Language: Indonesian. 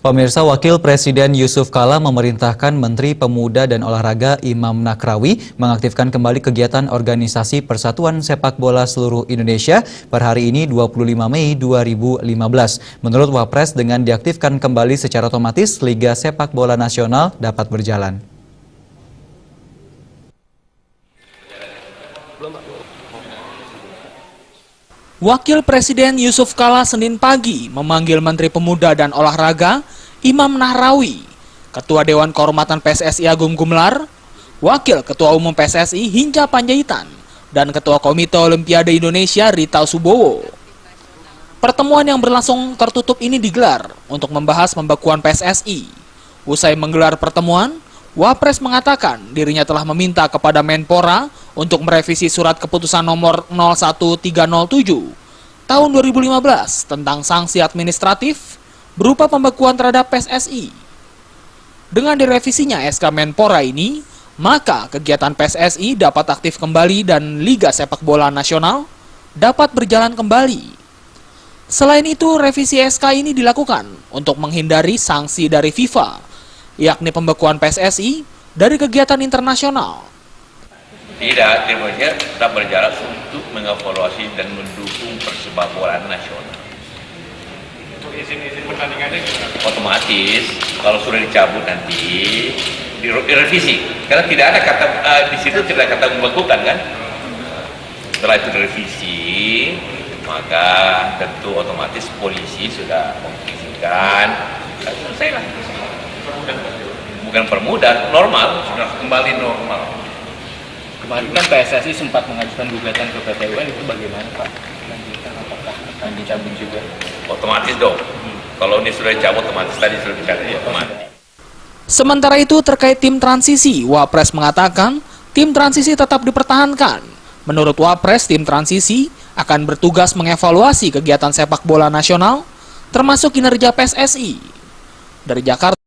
Pemirsa, Wakil Presiden Yusuf Kala memerintahkan Menteri Pemuda dan Olahraga Imam Nahrawi mengaktifkan kembali kegiatan Organisasi Persatuan Sepak Bola Seluruh Indonesia per hari ini 25 Mei 2015. Menurut Wapres, dengan diaktifkan kembali secara otomatis, Liga Sepak Bola Nasional dapat berjalan. Wakil Presiden Yusuf Kala Senin pagi memanggil Menteri Pemuda dan Olahraga Imam Nahrawi, Ketua Dewan Kehormatan PSSI Agung Gumelar, Wakil Ketua Umum PSSI Hinca Panjaitan, dan Ketua Komite Olimpiade Indonesia Rita Subowo. Pertemuan yang berlangsung tertutup ini digelar untuk membahas pembekuan PSSI. Usai menggelar pertemuan, Wapres mengatakan dirinya telah meminta kepada Menpora untuk merevisi surat keputusan nomor 01307 tahun 2015 tentang sanksi administratif berupa pembekuan terhadap PSSI. Dengan direvisinya SK Menpora ini, maka kegiatan PSSI dapat aktif kembali dan Liga Sepak Bola Nasional dapat berjalan kembali. Selain itu, revisi SK ini dilakukan untuk menghindari sanksi dari FIFA, yakni pembekuan PSSI dari kegiatan internasional. Tidak, timnya tetap berjalan untuk mengevaluasi dan mendukung persepak bola nasional. Untuk izin pertandingannya otomatis kalau sudah dicabut nanti direvisi, karena tidak ada kata di situ tidak ada kata membekukan kan. Setelah itu direvisi, maka tentu otomatis polisi sudah mengizinkan, selesailah. Bukan permudah, normal, sudah kembali normal. Kemarin kan PSSI sempat mengajukan gugatan ke PT UN, itu bagaimana Pak? Lanjutan apakah akan dicabut juga? Otomatis dong. Kalau ini sudah dicabut otomatis, tadi sudah dicabut ya otomatis. Sementara itu terkait tim transisi, Wapres mengatakan tim transisi tetap dipertahankan. Menurut Wapres, tim transisi akan bertugas mengevaluasi kegiatan sepak bola nasional, termasuk kinerja PSSI. Dari Jakarta.